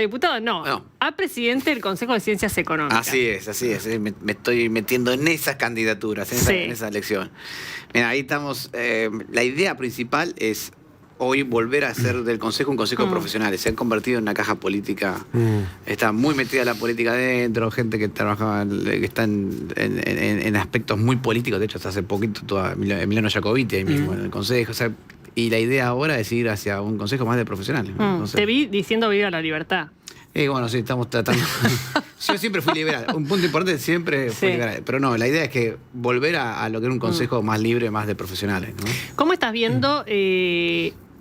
Diputado, no, a presidente del Consejo de Ciencias Económicas. Así es. Me estoy metiendo en esas candidaturas, en esa elección. Mira, ahí estamos. La idea principal es hoy volver a hacer del Consejo un Consejo de profesionales. Se han convertido en una caja política. Está muy metida la política adentro, gente que trabaja, que está en aspectos muy políticos. De hecho, hasta hace poquito Emiliano Jacobiti ahí mismo en el Consejo. O sea, y la idea ahora es ir hacia un consejo más de profesionales. Te vi diciendo viva la libertad. Bueno, sí, estamos tratando. Yo siempre fui liberal. Un punto importante siempre fue liberal. Pero no, la idea es que volver a lo que era un consejo más libre, más de profesionales, ¿no? ¿Cómo estás viendo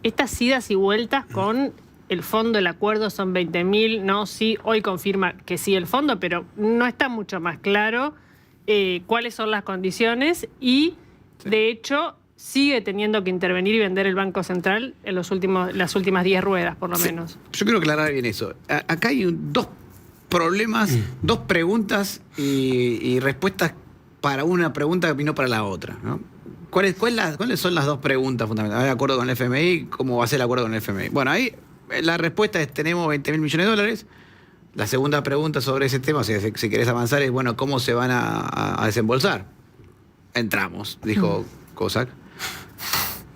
estas idas y vueltas con el fondo? El acuerdo son 20.000, no, sí, hoy confirma que sí el fondo, pero no está mucho más claro cuáles son las condiciones y, de hecho, sigue teniendo que intervenir y vender el Banco Central en las últimas 10 ruedas, por lo menos. Yo quiero aclarar bien eso. Acá hay dos problemas, dos preguntas y respuestas para una pregunta y no para la otra, ¿no? ¿Cuáles son las dos preguntas fundamentales? ¿Hay acuerdo con el FMI? ¿Cómo va a ser el acuerdo con el FMI? Bueno, ahí la respuesta es: tenemos 20.000 millones de dólares. La segunda pregunta sobre ese tema, si querés avanzar, es: bueno, ¿cómo se van a desembolsar? Entramos, dijo Cossack.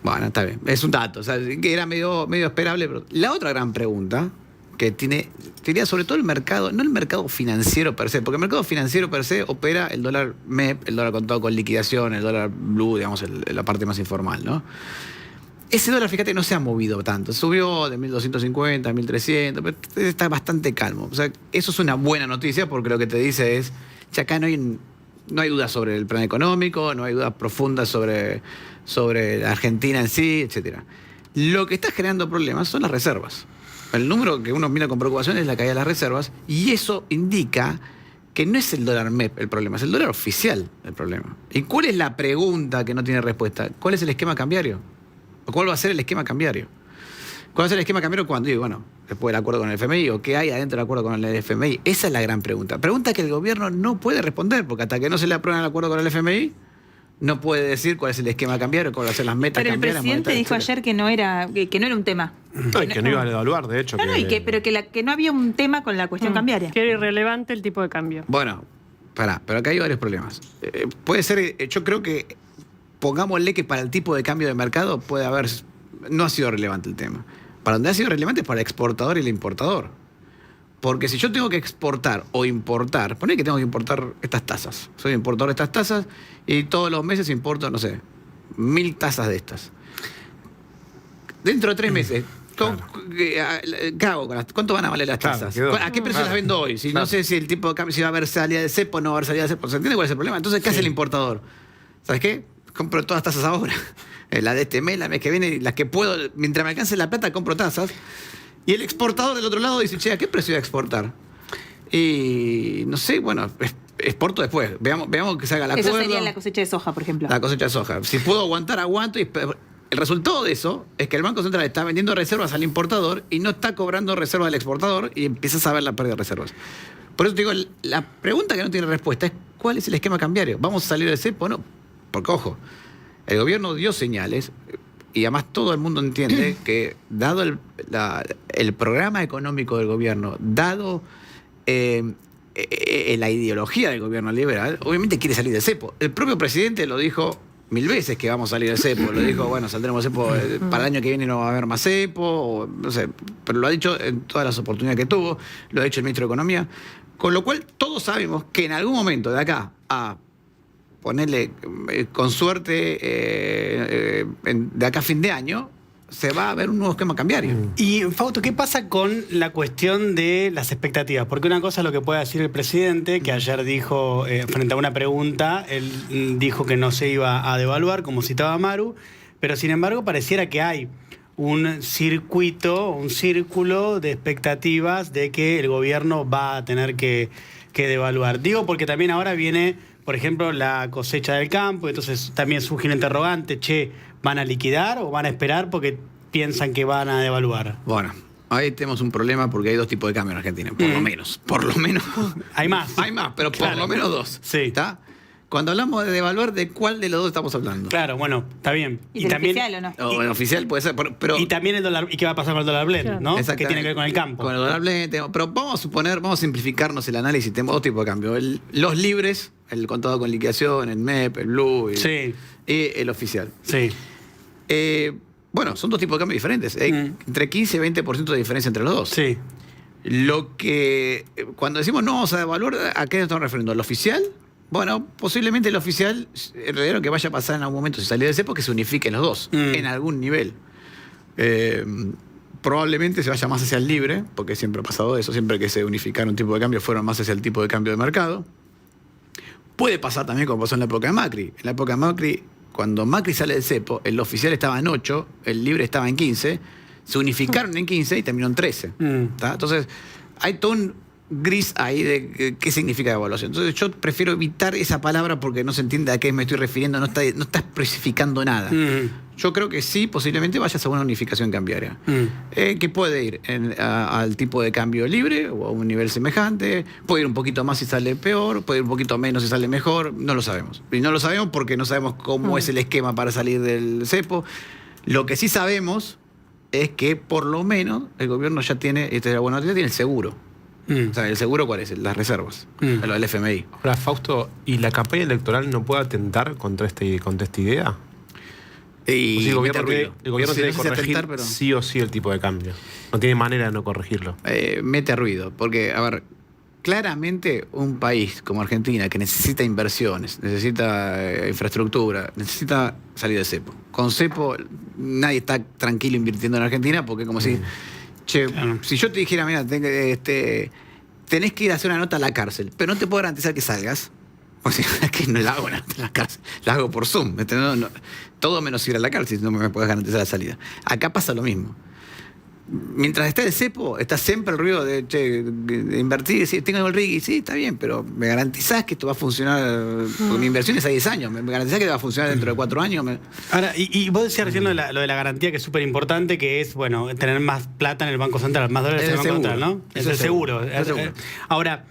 Bueno, está bien. Es un dato, o sea, que era medio esperable. Pero la otra gran pregunta que tenía sobre todo el mercado, no el mercado financiero per se, porque el mercado financiero per se opera el dólar MEP, el dólar contado con liquidación, el dólar blue, digamos, la parte más informal, ¿no? Ese dólar, fíjate, no se ha movido tanto. Subió de 1.250 a 1.300, pero está bastante calmo. O sea, eso es una buena noticia porque lo que te dice es que acá no hay dudas sobre el plan económico, no hay dudas profundas sobre la Argentina en sí, etc. Lo que está generando problemas son las reservas. El número que uno mira con preocupación es la caída de las reservas, y eso indica que no es el dólar MEP el problema, es el dólar oficial el problema. ¿Y cuál es la pregunta que no tiene respuesta? ¿Cuál es el esquema cambiario? ¿O cuál va a ser el esquema cambiario? ¿Cuál va a ser el esquema cambiario cuando digo, bueno, después del acuerdo con el FMI, o qué hay adentro del acuerdo con el FMI? Esa es la gran pregunta. Pregunta que el gobierno no puede responder, porque hasta que no se le apruebe el acuerdo con el FMI, no puede decir cuál es el esquema cambiario, cuáles van a ser las metas cambiarias. Pero el presidente dijo ayer que no era un tema. No, y que no iba a evaluar, de hecho. Pero que no había un tema con la cuestión cambiaria. Que era irrelevante el tipo de cambio. Bueno, pero acá hay varios problemas. Puede ser, yo creo que, pongámosle que para el tipo de cambio de mercado no ha sido relevante el tema. Para donde ha sido relevante es para el exportador y el importador. Porque si yo tengo que exportar o importar, poné que tengo que importar estas tazas. Soy importador de estas tazas y todos los meses importo, no sé, 1.000 tazas de estas. Dentro de 3 meses, ¿qué hago con ¿cuánto van a valer las tazas? ¿A qué precio las vendo hoy? Si no sé si el tipo de cambio, si va a haber salida de cepo o no va a haber salida de cepo. ¿Se entiende cuál es el problema? Entonces, ¿qué hace el importador? ¿Sabes qué? Compro todas las tazas ahora. La de este mes, la mes que viene, las que puedo, mientras me alcance la plata, compro tazas. Y el exportador del otro lado dice: che, ¿a qué precio voy a exportar? Y no sé, bueno, exporto después. Veamos que se haga el acuerdo. Eso sería la cosecha de soja, por ejemplo. La cosecha de soja. Si puedo aguantar, aguanto. Y el resultado de eso es que el Banco Central está vendiendo reservas al importador y no está cobrando reservas al exportador, y empiezas a ver la pérdida de reservas. Por eso te digo, la pregunta que no tiene respuesta es: ¿cuál es el esquema cambiario? ¿Vamos a salir del cepo o no? Porque, ojo, el gobierno dio señales. Y además todo el mundo entiende que, dado el programa económico del gobierno, dado la ideología del gobierno liberal, obviamente quiere salir del cepo. El propio presidente lo dijo 1000 veces que vamos a salir del cepo. Lo dijo: bueno, saldremos del cepo, para el año que viene no va a haber más cepo, o, no sé, pero lo ha dicho en todas las oportunidades que tuvo, lo ha dicho el ministro de Economía. Con lo cual todos sabemos que en algún momento de acá a ponerle con suerte de acá a fin de año, se va a ver un nuevo esquema cambiario. Y, Fausto, ¿qué pasa con la cuestión de las expectativas? Porque una cosa es lo que puede decir el presidente, que ayer dijo, frente a una pregunta, él dijo que no se iba a devaluar, como citaba Maru, pero sin embargo pareciera que hay un círculo de expectativas de que el gobierno va a tener que devaluar. Digo porque también ahora viene, por ejemplo, la cosecha del campo, entonces también surge un interrogante: che, ¿van a liquidar o van a esperar porque piensan que van a devaluar? Bueno, ahí tenemos un problema porque hay 2 tipos de cambio en Argentina, por lo menos. Hay más. Hay más, pero claro, por lo menos 2. Sí. ¿Está? Cuando hablamos de devaluar, ¿de cuál de los dos estamos hablando? Claro, bueno, está bien. ¿Y del oficial o no? O el oficial puede ser, pero... Y también el dólar, ¿y qué va a pasar con el dólar blend, ¿no? Que Exactamente. tiene que ver con el campo. Con el dólar blend, pero vamos a simplificarnos el análisis. Tenemos dos tipos de cambio. Los libres, el contado con liquidación, el MEP, el Blue y el oficial. Sí. Bueno, son dos tipos de cambio diferentes. Entre 15 y 20% de diferencia entre los dos. Sí. Lo que, cuando decimos no vamos a devaluar, ¿a qué nos estamos refiriendo? ¿Al oficial? Bueno, posiblemente el oficial, en realidad lo que vaya a pasar en algún momento si sale del cepo es que se unifiquen los dos, en algún nivel. Probablemente se vaya más hacia el libre, porque siempre ha pasado eso, siempre que se unificaron un tipo de cambio fueron más hacia el tipo de cambio de mercado. Puede pasar también como pasó en la época de Macri. En la época de Macri, cuando Macri sale del cepo, el oficial estaba en 8, el libre estaba en 15, se unificaron en 15 y terminó en 13. Entonces, hay todo un gris ahí de qué significa devaluación. Entonces yo prefiero evitar esa palabra porque no se entiende a qué me estoy refiriendo, no está especificando nada. Yo creo que sí, posiblemente vayas a una unificación cambiaria, que puede ir al tipo de cambio libre o a un nivel semejante, puede ir un poquito más si sale peor, puede ir un poquito menos si sale mejor, no lo sabemos. Y no lo sabemos porque no sabemos cómo es el esquema para salir del cepo. Lo que sí sabemos es que por lo menos el gobierno ya tiene, esta es la buena noticia, tiene el seguro. O sea, ¿el seguro cuál es? Las reservas, lo del FMI. Ahora, Fausto, ¿y la campaña electoral no puede atentar contra esta idea? Y el gobierno tiene que corregir atentar, pero... sí o sí el tipo de cambio. No tiene manera de no corregirlo. Mete ruido, porque, a ver, claramente un país como Argentina que necesita inversiones, necesita infraestructura, necesita salir de cepo. Con cepo nadie está tranquilo invirtiendo en Argentina porque como si... Che, si yo te dijera, mira, tenés que ir a hacer una nota a la cárcel, pero no te puedo garantizar que salgas. O sea, es que no la hago en la cárcel, la hago por Zoom. No, todo menos ir a la cárcel, no me puedes garantizar la salida. Acá pasa lo mismo. Mientras esté el cepo, está siempre el ruido de invertir y decir, tengo el RIG, y sí, está bien, pero me garantizás que esto va a funcionar, porque mi inversión es a 10 años, me garantizás que va a funcionar dentro de 4 años. Ahora, y vos decías recién lo de la garantía, que es súper importante, que es, bueno, tener más plata en el Banco Central, más dólares en el Banco Central, ¿no? Es el seguro. Ahora,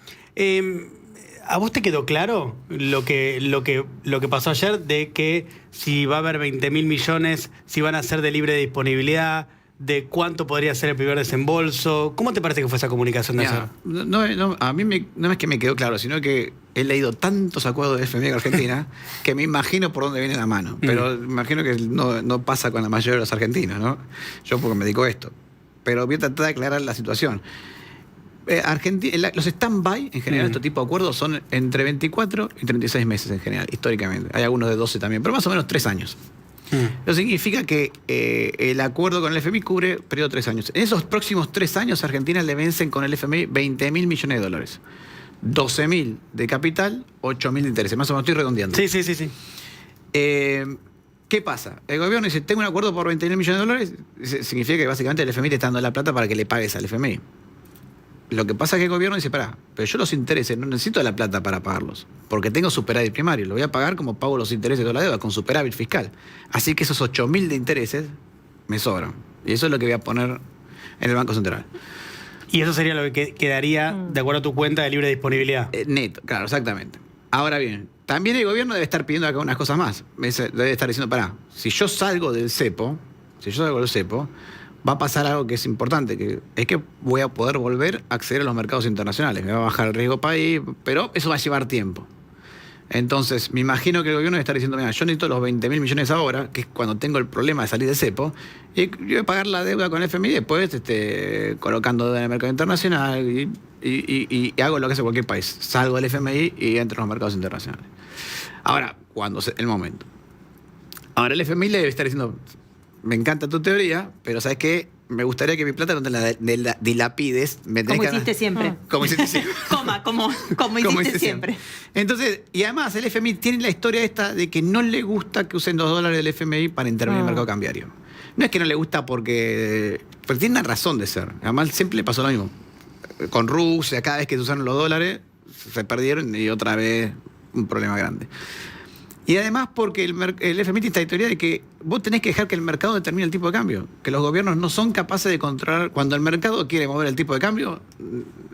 ¿a vos te quedó claro lo que pasó ayer de que si va a haber 20.000 millones, si van a ser de libre disponibilidad, de cuánto podría ser el primer desembolso? ¿Cómo te parece que fue esa comunicación de ayer? No, a mí no es que me quedó claro, sino que he leído tantos acuerdos de FMI en Argentina que me imagino por dónde viene la mano. Pero imagino que no pasa con la mayoría de los argentinos, ¿no? Yo porque me dedico a esto. Pero voy a tratar de aclarar la situación. Los stand-by, en general, este tipo de acuerdos son entre 24 y 36 meses en general, históricamente. Hay algunos de 12 también, pero más o menos 3 años. Eso significa que el acuerdo con el FMI cubre periodo de 3 años. En esos próximos 3 años, a Argentina le vencen con el FMI 20.000 millones de dólares. 12.000 de capital, 8.000 de intereses. Más o menos estoy redondeando. Sí. ¿Qué pasa? El gobierno dice, tengo un acuerdo por 20.000 millones de dólares. Significa que básicamente el FMI te está dando la plata para que le pagues al FMI. Lo que pasa es que el gobierno dice, pará, pero yo los intereses no necesito la plata para pagarlos, porque tengo superávit primario, lo voy a pagar como pago los intereses de la deuda, con superávit fiscal. Así que esos 8.000 de intereses me sobran. Y eso es lo que voy a poner en el Banco Central. Y eso sería lo que quedaría, de acuerdo a tu cuenta, de libre disponibilidad. Neto, claro, exactamente. Ahora bien, también el gobierno debe estar pidiendo acá unas cosas más. Debe estar diciendo, pará, si yo salgo del cepo, va a pasar algo que es importante, que es que voy a poder volver a acceder a los mercados internacionales. Me va a bajar el riesgo país, pero eso va a llevar tiempo. Entonces, me imagino que el gobierno debe estar diciendo, mira, yo necesito los 20.000 millones ahora, que es cuando tengo el problema de salir de cepo, y yo voy a pagar la deuda con el FMI después colocando deuda en el mercado internacional y hago lo que hace cualquier país. Salgo del FMI y entro a los mercados internacionales. Ahora, el momento. Ahora el FMI le debe estar diciendo, me encanta tu teoría, pero ¿sabes qué? Me gustaría que mi plata no te la dilapides. Como hiciste siempre. Como hiciste siempre. Como hiciste siempre. Entonces, y además el FMI tiene la historia esta de que no le gusta que usen los dólares del FMI para intervenir en el mercado cambiario. No es que no le gusta porque tiene una razón de ser. Además siempre le pasó lo mismo. Con Rusia, cada vez que se usaron los dólares, se perdieron y otra vez un problema grande. Y además porque el FMI tiene esta teoría de que vos tenés que dejar que el mercado determine el tipo de cambio. Que los gobiernos no son capaces de controlar. Cuando el mercado quiere mover el tipo de cambio,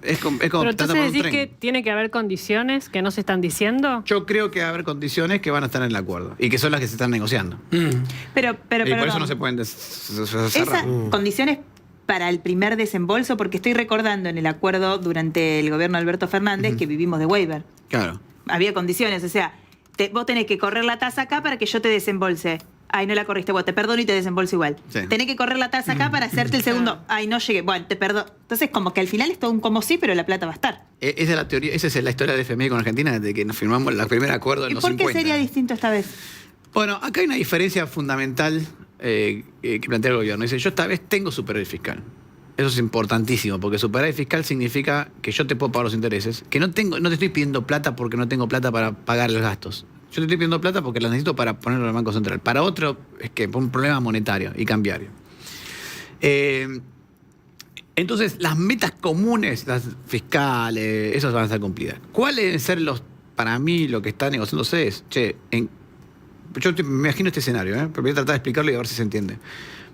es como Pero tratar entonces por un decís tren. que tiene que haber condiciones que no se están diciendo. Yo creo que va a haber condiciones que van a estar en el acuerdo y que son las que se están negociando. Pero, Y por perdón. eso no se pueden cerrar. Esas condiciones para el primer desembolso, porque estoy recordando en el acuerdo durante el gobierno de Alberto Fernández que vivimos de waiver. Claro. Había condiciones, o sea, vos tenés que correr la tasa acá para que yo te desembolse. Ay, no la corriste, bueno, te perdono y te desembolso igual. Sí. Tenés que correr la tasa acá para hacerte el segundo. Ay, no llegué. Bueno, te perdono. Entonces, como que al final es todo un como sí, pero la plata va a estar. Esa es la teoría, esa es la historia del FMI con Argentina desde que nos firmamos el primer acuerdo en ¿Y los por 50. qué sería distinto esta vez? Bueno, acá hay una diferencia fundamental que plantea el gobierno. Dice, yo esta vez tengo superávit fiscal. Eso es importantísimo, porque superávit fiscal significa que yo te puedo pagar los intereses, que no te estoy pidiendo plata porque no tengo plata para pagar los gastos. Yo te estoy pidiendo plata porque la necesito para ponerlo en el Banco Central. Para otro, es que por un problema monetario y cambiario. Entonces, las metas comunes, las fiscales, esas van a estar cumplidas. ¿Cuáles deben ser para mí, lo que está negociándose es, yo me imagino este escenario, pero voy a tratar de explicarlo y a ver si se entiende.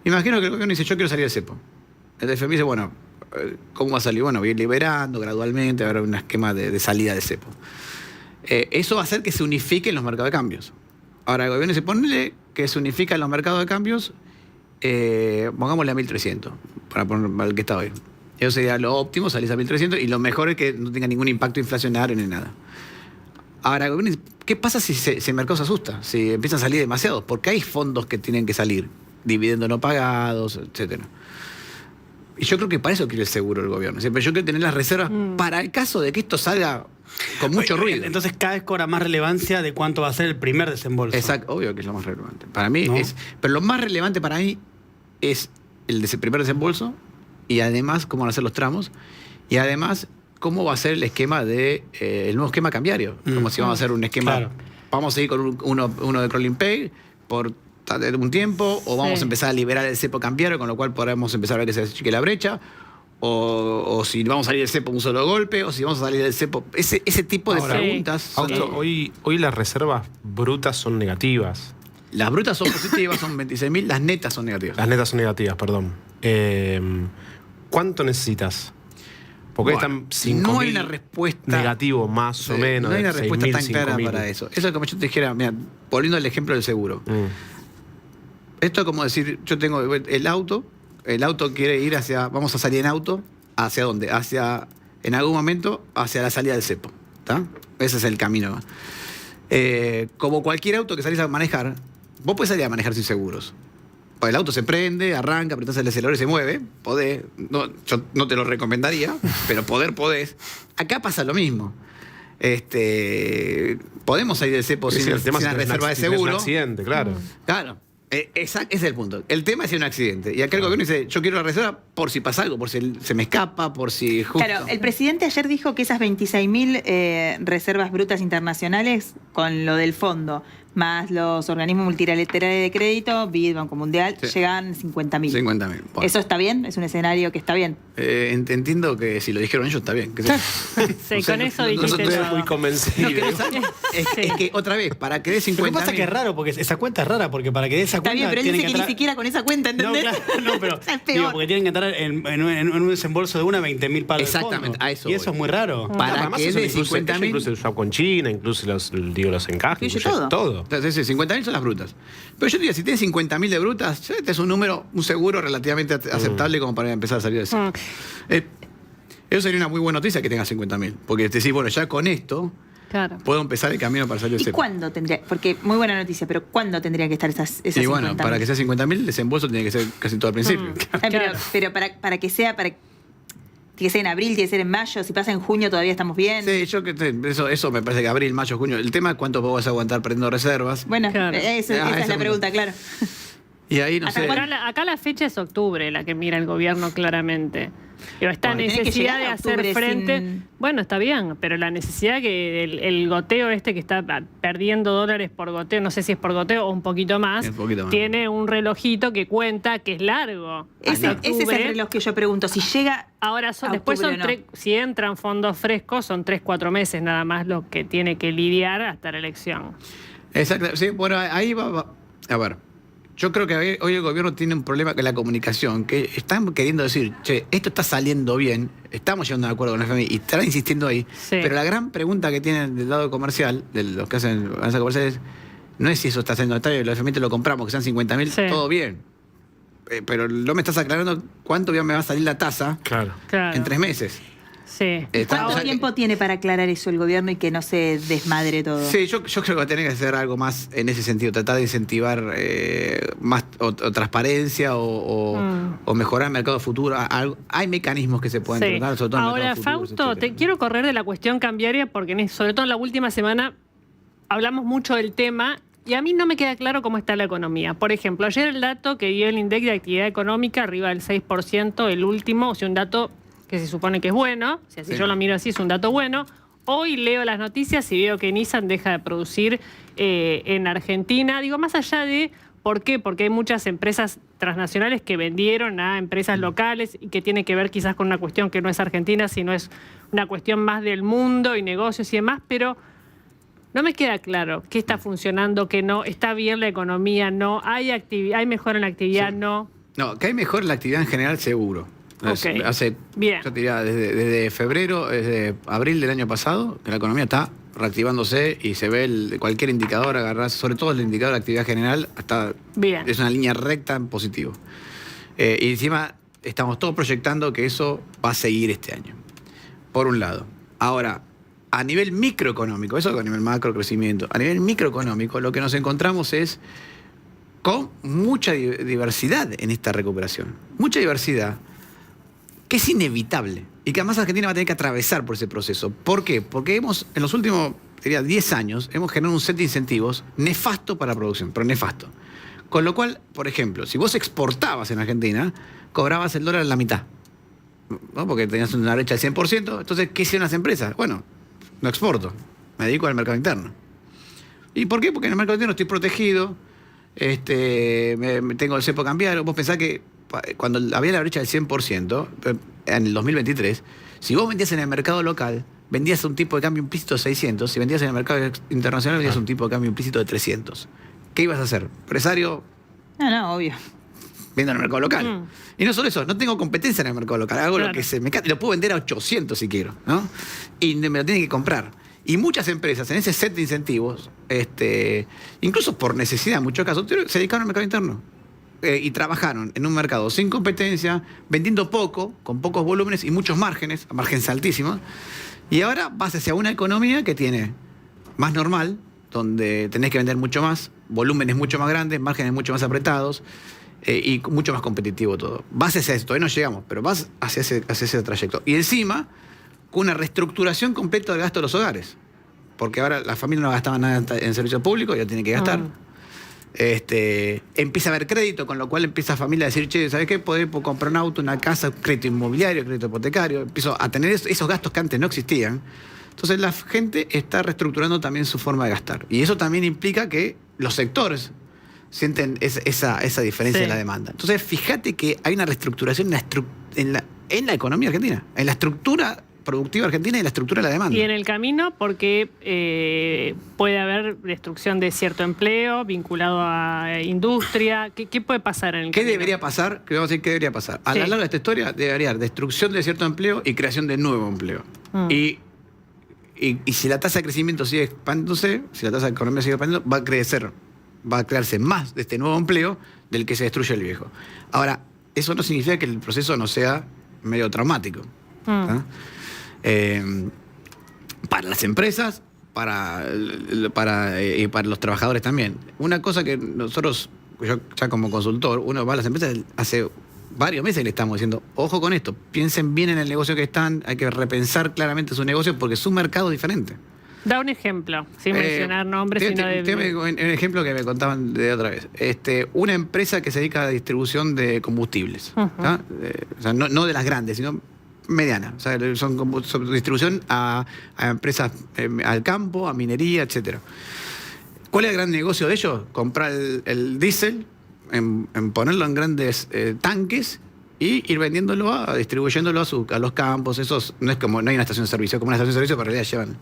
Me imagino que el gobierno dice, yo quiero salir del cepo. El FMI dice, bueno, ¿cómo va a salir? Bueno, voy a ir liberando gradualmente, va a haber un esquema de salida del cepo. Eso va a hacer que se unifiquen los mercados de cambios. Ahora el gobierno dice, ponle que se unifican los mercados de cambios, pongámosle a 1.300, para poner el que está hoy. Eso sería lo óptimo, salís a 1.300, y lo mejor es que no tenga ningún impacto inflacionario ni nada. Ahora, el gobierno dice, ¿qué pasa si el mercado se asusta? Si empiezan a salir demasiados, porque hay fondos que tienen que salir, dividendos no pagados, etcétera. Y yo creo que para eso quiere el seguro el gobierno. Siempre yo quiero tener las reservas para el caso de que esto salga con mucho ruido. Entonces cada vez cobra más relevancia de cuánto va a ser el primer desembolso. Exacto, obvio que es lo más relevante. Para mí ¿No? pero lo más relevante para mí es el primer desembolso, y además cómo van a ser los tramos, y además cómo va a ser el esquema el nuevo esquema cambiario. Como si vamos a hacer un esquema, Claro. vamos a seguir con uno de crawling pay por un tiempo, o vamos a empezar a liberar el cepo cambiario, con lo cual podremos empezar a ver que se achique la brecha, o si vamos a salir del cepo un solo golpe, o si vamos a salir del cepo, ese tipo de Ahora, preguntas. Augusto, hoy las reservas brutas son negativas. Las brutas son positivas, son 26.000, las netas son negativas. Las netas son negativas, perdón. ¿Cuánto necesitas? Porque Bueno, están 5.000 no hay una respuesta negativo, más o menos. No hay una respuesta 6.000, tan clara 5.000. para eso. Eso es como yo te dijera, mira, volviendo al ejemplo del seguro. Esto es como decir, yo tengo el auto quiere ir vamos a salir en auto, ¿hacia dónde? En algún momento, hacia la salida del cepo. ¿Está? Ese es el camino. Como cualquier auto que salís a manejar, vos podés salir a manejar sin seguros. El auto se prende, arranca, apretás el acelerador y se mueve. Podés. No, yo no te lo recomendaría, pero podés. Acá pasa lo mismo. Podemos salir del cepo sin una reserva de seguro. Un accidente, claro. Claro. Ese es el punto. El tema es si hay un accidente. Y acá el gobierno dice, yo quiero la reserva por si pasa algo, por si se me escapa, por si justo... Claro, el presidente ayer dijo que esas 26.000 reservas brutas internacionales, con lo del fondo, más los organismos multilaterales de crédito, BID, Banco Mundial, Sí. llegan 50.000. 50.000. Bueno. ¿Eso está bien? ¿Es un escenario que está bien? Entiendo que si lo dijeron ellos está bien. Sí, con eso no dijiste estoy todo. muy convencido. Es que, otra vez, para que dé Lo 50.000... que pasa es que es raro, porque esa cuenta es rara, porque para que dé esa Está cuenta. bien, pero él dice tienen que ni entrar- siquiera con esa cuenta, No, ¿entendés? claro, no, pero Es digo, peor. porque tienen que entrar en un desembolso de 20.000 para el Exactamente, fondo. a eso Y eso voy. es muy raro. Para Además, que eso dé incluye 50.000... incluye el swap con China, incluye los encajes, Incluye incluye todo. Entonces, 50.000 son las brutas. Pero yo diría, si tienes 50.000 de brutas, ya este es un seguro relativamente aceptable como para empezar a salir de eso. Eso sería una muy buena noticia que tengas 50.000. Porque te decís, bueno, ya con esto Claro. puedo empezar el camino para salir de ¿Y cepo. cuándo tendría? Porque muy buena noticia, pero ¿cuándo tendría que estar esas Y bueno, 50.000? para que sea 50.000, el desembolso tiene que ser casi todo al principio. Pero para que sea, tiene que ser en abril, tiene que ser en mayo, si pasa en junio todavía estamos bien. Sí, eso me parece que abril, mayo, junio. El tema es cuánto vos vas a aguantar perdiendo reservas. Bueno, Claro. esa es eso la pregunta, claro. Y ahí no ¿Hasta sé. cuándo? Acá la fecha es octubre, la que mira el gobierno claramente. Pero esta Bueno, tenés que necesidad llegar de a hacer octubre frente... sin- Bueno, está bien, pero la necesidad que el goteo que está perdiendo dólares por goteo, no sé si es por goteo o un poquito más, Un poquito más. tiene un relojito que cuenta que es largo. Ese Hasta es el octubre. reloj que yo pregunto. Si llega Ahora a después son octubre o no. si entran fondos frescos, son 3-4 meses nada más lo que tiene que lidiar hasta la elección. Exacto. Sí, bueno, ahí va. A ver, yo creo que hoy el gobierno tiene un problema con la comunicación, que están queriendo decir, che, esto está saliendo bien, estamos llegando a un acuerdo con el FMI y están insistiendo ahí. Sí. Pero la gran pregunta que tienen del lado comercial, de los que hacen balanza comercial, no es si eso está haciendo necesario, el FMI te lo compramos, que sean 50.000, Sí. todo bien. Pero no me estás aclarando cuánto me va a salir la tasa Claro. Claro. en 3 meses. Sí. Está- ¿Cuánto o sea, tiempo tiene para aclarar eso el gobierno y que no se desmadre todo? Sí, yo creo que va a tener que hacer algo más en ese sentido, tratar de incentivar más o transparencia o mejorar el mercado futuro. Hay mecanismos que se pueden Sí. tratar, sobre todo en el Ahora, mercado futuro. Fausto, te quiero correr de la cuestión cambiaria porque sobre todo en la última semana hablamos mucho del tema y a mí no me queda claro cómo está la economía. Por ejemplo, ayer el dato que dio el INDEC de actividad económica arriba del 6%, el último, o sea, un dato que se supone que es bueno, si así Sí. yo lo miro así, es un dato bueno. Hoy leo las noticias y veo que Nissan deja de producir en Argentina. Digo, más allá de por qué, porque hay muchas empresas transnacionales que vendieron a empresas locales y que tiene que ver quizás con una cuestión que no es argentina, sino es una cuestión más del mundo y negocios y demás, pero no me queda claro qué está funcionando, qué no, está bien la economía, no, hay mejora en la actividad, Sí. no. No, que hay mejor la actividad en general, seguro. Ok. Hace, Bien. yo te diría, desde febrero, desde abril del año pasado, que la economía está reactivándose y se ve cualquier indicador, agarrás, sobre todo el indicador de actividad general, Bien. es una línea recta en positivo. Y encima estamos todos proyectando que eso va a seguir este año, por un lado. Ahora, a nivel microeconómico, eso a nivel macro crecimiento, a nivel microeconómico lo que nos encontramos es con mucha diversidad en esta recuperación. Mucha diversidad que es inevitable y que además Argentina va a tener que atravesar por ese proceso. ¿Por qué? Porque en los últimos, diría, 10 años hemos generado un set de incentivos nefasto para la producción, pero nefasto. Con lo cual, por ejemplo, si vos exportabas en Argentina, cobrabas el dólar a la mitad, ¿no? Porque tenías una brecha del 100%. Entonces, ¿qué hicieron las empresas? Bueno, no exporto, me dedico al mercado interno. ¿Y por qué? Porque en el mercado interno estoy protegido, tengo el cepo cambiario. Vos pensás que cuando había la brecha del 100%, en el 2023, si vos vendías en el mercado local, vendías un tipo de cambio implícito de 600, si vendías en el mercado internacional, vendías un tipo de cambio implícito de 300. ¿Qué ibas a hacer? Empresario No, obvio. vendo en el mercado local. Y no solo eso, no tengo competencia en el mercado local, hago Claro. lo que se me cante, lo puedo vender a 800 si quiero, ¿no? Y me lo tienen que comprar. Y muchas empresas en ese set de incentivos, incluso por necesidad en muchos casos, se dedicaron al mercado interno. Y trabajaron en un mercado sin competencia, vendiendo poco, con pocos volúmenes y muchos márgenes altísimos. Y ahora vas hacia una economía que tiene más normal, donde tenés que vender mucho más, volúmenes mucho más grandes, márgenes mucho más apretados y mucho más competitivo todo. Vas hacia eso, todavía no llegamos, pero vas hacia ese trayecto. Y encima, con una reestructuración completa del gasto de los hogares. Porque ahora la familia no gastaba nada en servicio público, ya tiene que gastar. Empieza a haber crédito, con lo cual empieza la familia a decir, che, ¿sabes qué? Puedo comprar un auto, una casa, crédito inmobiliario, crédito hipotecario. Empiezo a tener esos gastos que antes no existían. Entonces la gente está reestructurando también su forma de gastar. Y eso también implica que los sectores sienten esa diferencia Sí. en la demanda. Entonces fíjate que hay una reestructuración en la economía argentina, en la estructura productiva argentina y la estructura de la demanda. Y en el camino, porque puede haber destrucción de cierto empleo vinculado a industria. ¿Qué puede pasar en el ¿Qué camino? debería pasar? ¿Qué vamos a decir? ¿Qué debería pasar? A Sí. lo largo de esta historia debería haber destrucción de cierto empleo y creación de nuevo empleo. Y si la tasa de crecimiento sigue expandiéndose, si la tasa de economía sigue expandiendo, va a crearse más de este nuevo empleo del que se destruye el viejo. Ahora, eso no significa que el proceso no sea medio traumático. ¿Ah? Para las empresas, para los trabajadores también. Una cosa que nosotros, yo ya como consultor, uno va a las empresas hace varios meses y le estamos diciendo, ojo con esto, piensen bien en el negocio que están, hay que repensar claramente su negocio porque es un mercado diferente. Da un ejemplo, sin mencionar nombres, sino de... Un ejemplo que me contaban de otra vez. Una empresa que se dedica a la distribución de combustibles. ¿Tá? O sea, no de las grandes, sino mediana. O sea, son distribución a empresas al campo, a minería, etcétera. ¿Cuál es el gran negocio de ellos? Comprar el diésel, en ponerlo en grandes tanques y ir vendiéndolo, distribuyéndolo a los campos. Esos no hay una estación de servicio, como una estación de servicio, pero en realidad llevan.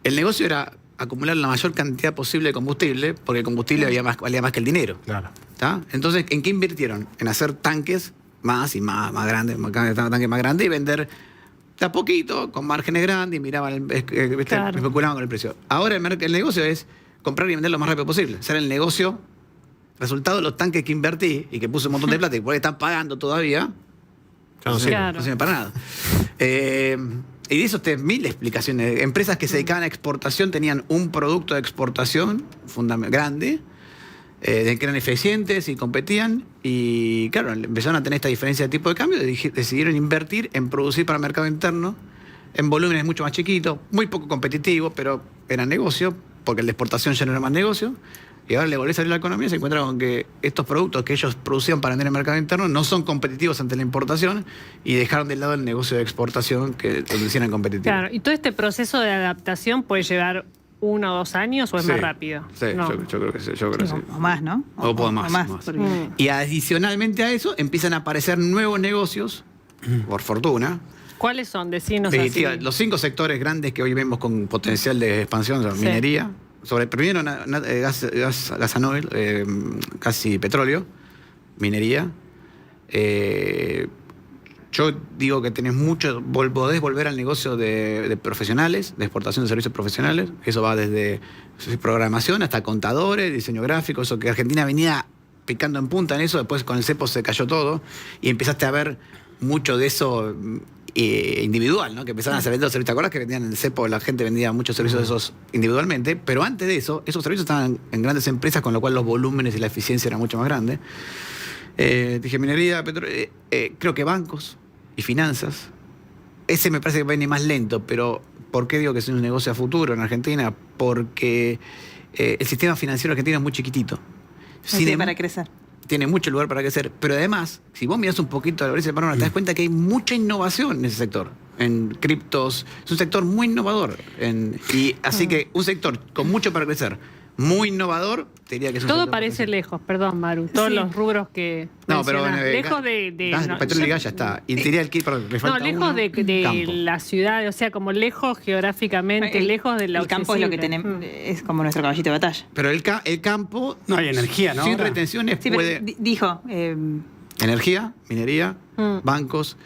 El negocio era acumular la mayor cantidad posible de combustible, porque el combustible valía más que el dinero. Claro. ¿Tá? Entonces, ¿en qué invirtieron? En hacer tanques más y más grandes, tanques más grandes y vender de a poquito, con márgenes grandes, y miraban, Claro. especulaban con el precio. Ahora el negocio es comprar y vender lo más rápido posible. Hacer el negocio, resultado de los tanques que invertí y que puse un montón de plata y por ahí están pagando todavía, Claro, sí. Claro. no sirve para nada. Y de eso te mil explicaciones. Empresas que se dedicaban a exportación tenían un producto de exportación grande, de que eran eficientes y competían. Y claro, empezaron a tener esta diferencia de tipo de cambio y decidieron invertir en producir para el mercado interno en volúmenes mucho más chiquitos, muy poco competitivos, pero era negocio, porque el de exportación ya no era más negocio. Y ahora le volvió a salir la economía y se encuentra con que estos productos que ellos producían para vender en el mercado interno no son competitivos ante la importación y dejaron de lado el negocio de exportación que lo hicieran competitivo. Claro, y todo este proceso de adaptación puede llevar 1 o 2 años o es Sí, más rápido. Sí, No. yo creo que sí. Yo creo que sí. O más, ¿no? O puedo más, más. porque- Y adicionalmente a eso empiezan a aparecer nuevos negocios, por fortuna. ¿Cuáles son? Decinos Sí, así. tía, los 5 sectores grandes que hoy vemos con potencial de expansión son Sí. minería, primero gas a Nobel, gas y petróleo, minería. Yo digo que tenés podés volver al negocio de profesionales, de exportación de servicios profesionales. Eso va desde programación hasta contadores, diseño gráfico, eso que Argentina venía picando en punta en eso, después con el cepo se cayó todo y empezaste a ver mucho de eso individual, ¿no? Que empezaban a hacer los servicios. ¿Te acuerdas que vendían en el cepo? La gente vendía muchos servicios de esos individualmente, pero antes de eso, esos servicios estaban en grandes empresas, con lo cual los volúmenes y la eficiencia eran mucho más grandes. Dije minería, petróleo, creo que bancos y finanzas. Ese me parece que viene más lento, pero ¿por qué digo que es un negocio a futuro en Argentina? Porque el sistema financiero argentino es muy chiquitito. No tiene para crecer. Tiene mucho lugar para crecer, pero además, si vos mirás un poquito a la brecha de panorama, te das cuenta que hay mucha innovación en ese sector, en criptos. Es un sector muy innovador. Y así que un sector con mucho para crecer, muy innovador, te diría que es un Todo sector parece para crecer. lejos, perdón, Maru. Todos Sí. los rubros que. No, pero mencionás. Lejos gas, no, petróleo y yo- gas ya está. Y te diría el kit, perdón, le No, falta lejos uno, de campo. la ciudad, o sea, como lejos geográficamente, lejos de la El campo es lo que tenemos, es como nuestro caballito de batalla. Pero el campo, No hay energía, ¿no? sin Ahora. retenciones, Sí, pero puede... dijo, Energía, minería, Mm. bancos,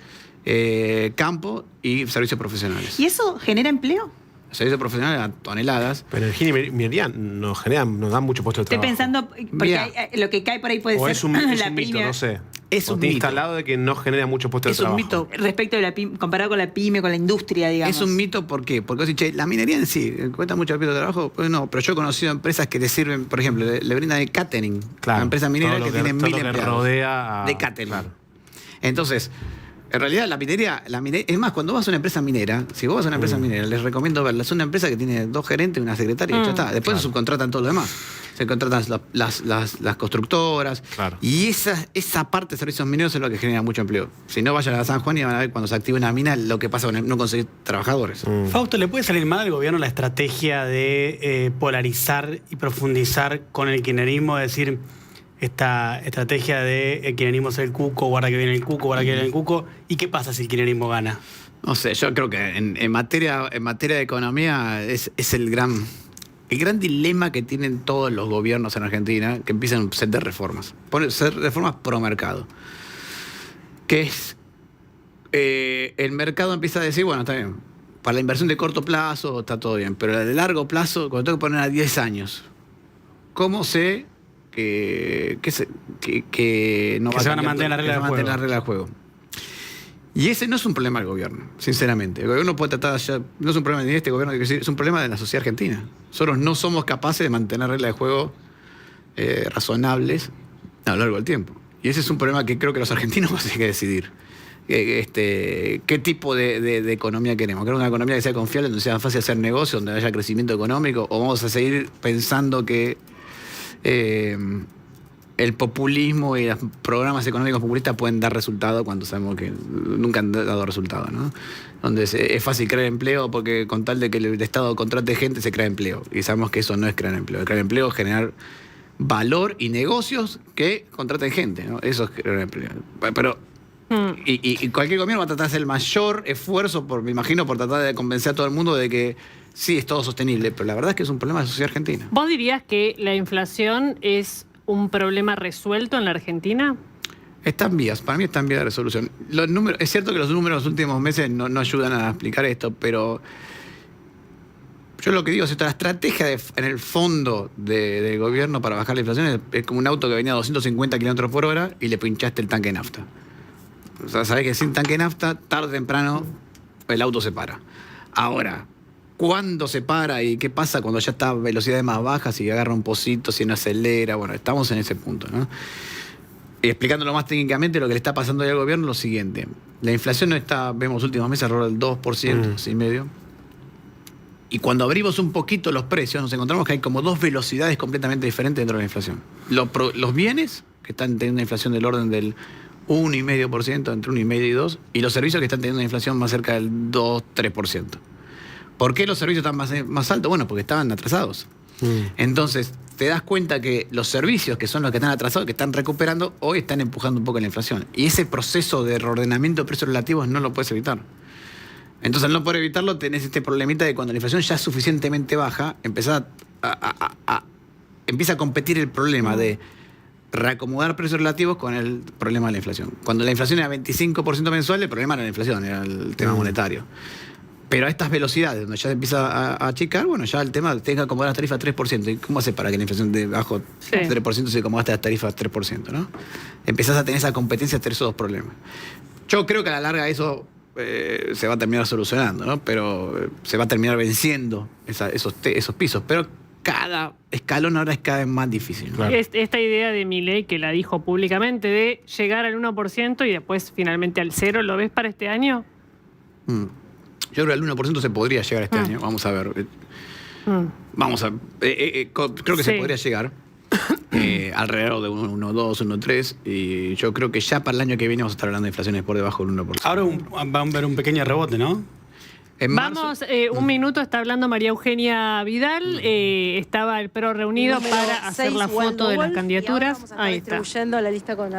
campo y servicios profesionales. ¿y eso genera empleo? Servicios profesionales a toneladas. Pero energía y minería nos dan muchos puestos de Estoy trabajo. pensando, porque Mira. lo que cae por ahí puede O ser es un la mito, pyme. no sé. Es O un está mito. instalado de que no genera muchos puestos Es de un trabajo. mito. Respecto de la pyme, comparado con la pyme, con la industria, digamos. Es un mito, ¿por qué? Porque vos decís, che, la minería en sí, ¿cuesta mucho el puesto de trabajo? Pues no, pero yo he conocido empresas que le sirven, por ejemplo, le brindan el catering. Claro. A empresas mineras Todo lo que tienen todo 1000 lo que empleados. rodea a- De catering. Claro. Entonces, en realidad la minería, es más, cuando vas a una empresa minera, si vos vas a una empresa minera, les recomiendo verla. Es una empresa que tiene 2 gerentes y una secretaria y ya está. Después se subcontratan todo lo demás. Se contratan las constructoras. Claro. Y esa parte de servicios mineros es lo que genera mucho empleo. Si no, vayan a San Juan y van a ver cuando se activa una mina lo que pasa con no conseguir trabajadores. Fausto, ¿le puede salir mal al gobierno la estrategia de polarizar y profundizar con el kirchnerismo? Es decir, esta estrategia de el kirchnerismo es el cuco, guarda que viene el cuco, guarda que viene el cuco. ¿Y qué pasa si el kirchnerismo gana? No sé, yo creo que en materia de economía es el gran dilema que tienen todos los gobiernos en Argentina, que empiezan a hacer reformas. Hacer reformas pro mercado. Que es, el mercado empieza a decir, bueno, está bien, para la inversión de corto plazo está todo bien, pero la de largo plazo, cuando tengo que poner a 10 años, ¿cómo sé que no Que se van a mantener cambiar las todo, reglas del que se van a mantener las reglas del juego? Y ese no es un problema del gobierno, sinceramente. El gobierno puede tratar de no es un problema ni de este gobierno, es un problema de la sociedad argentina. Nosotros no somos capaces de mantener reglas de juego razonables a lo largo del tiempo. Y ese es un problema que creo que los argentinos van a tener que decidir. ¿Qué tipo de economía queremos? ¿Queremos una economía que sea confiable, donde sea fácil hacer negocio, donde haya crecimiento económico? ¿O vamos a seguir pensando que el populismo y los programas económicos populistas pueden dar resultado cuando sabemos que nunca han dado resultado, ¿no? Donde es fácil crear empleo porque con tal de que el Estado contrate gente se crea empleo. Y sabemos que eso no es crear empleo. Crear empleo es generar valor y negocios que contraten gente, ¿no? Eso es crear empleo. Pero y cualquier gobierno va a tratar de hacer el mayor esfuerzo, me imagino, por tratar de convencer a todo el mundo de que sí es todo sostenible, pero la verdad es que es un problema de la sociedad argentina. ¿Vos dirías que la inflación es un problema resuelto en la Argentina? Está en vías, para mí está en vías de resolución. Los números, es cierto que los números de los últimos meses no ayudan a explicar esto, pero yo lo que digo es que la estrategia en el fondo del gobierno para bajar la inflación es como un auto que venía a 250 kilómetros por hora y le pinchaste el tanque de nafta. O sea, sabés que sin tanque de nafta, tarde o temprano, el auto se para. Ahora, ¿cuándo se para y qué pasa cuando ya está a velocidades más bajas, si agarra un pocito, si no acelera? Bueno, estamos en ese punto, ¿no? Y explicándolo más técnicamente, lo que le está pasando hoy al gobierno es lo siguiente. La inflación no está, vemos últimos meses, alrededor del 2%, así medio. Y cuando abrimos un poquito los precios, nos encontramos que hay como dos velocidades completamente diferentes dentro de la inflación. Los bienes, que están teniendo una inflación del orden del 1,5%, entre 1,5% y 2%, y los servicios que están teniendo una inflación más cerca del 2-3%. ¿Por qué los servicios están más altos? Bueno, porque estaban atrasados. Entonces, te das cuenta que los servicios, que son los que están atrasados, que están recuperando, hoy están empujando un poco la inflación. Y ese proceso de reordenamiento de precios relativos no lo puedes evitar. Entonces, al no poder evitarlo, tenés este problemita de cuando la inflación ya es suficientemente baja, empieza a competir el problema de reacomodar precios relativos con el problema de la inflación. Cuando la inflación era 25% mensual, el problema era la inflación, era el tema monetario. Pero a estas velocidades, donde ya empieza a achicar, bueno, ya el tema, tenga que acomodar las tarifas 3%. ¿Y cómo hace para que la inflación de bajo 3% se acomodaste las tarifas 3%, ¿no? Empezás a tener esa competencia entre esos dos problemas. Yo creo que a la larga eso se va a terminar solucionando, ¿no? Pero se va a terminar venciendo esos pisos. Pero cada escalón ahora es cada vez más difícil, ¿no? Claro. Esta idea de Milei, que la dijo públicamente, de llegar al 1% y después finalmente al 0%, ¿lo ves para este año? Yo creo que al 1% se podría llegar este año. Vamos a ver. Vamos a creo que se podría llegar alrededor de 1,2, 1,3. Y yo creo que ya para el año que viene vamos a estar hablando de inflaciones por debajo del 1%. Ahora va a haber un pequeño rebote, ¿no? Vamos, un minuto, está hablando María Eugenia Vidal. Estaba el PRO reunido para hacer la foto de las candidaturas. Ahí está. Distribuyendo la lista con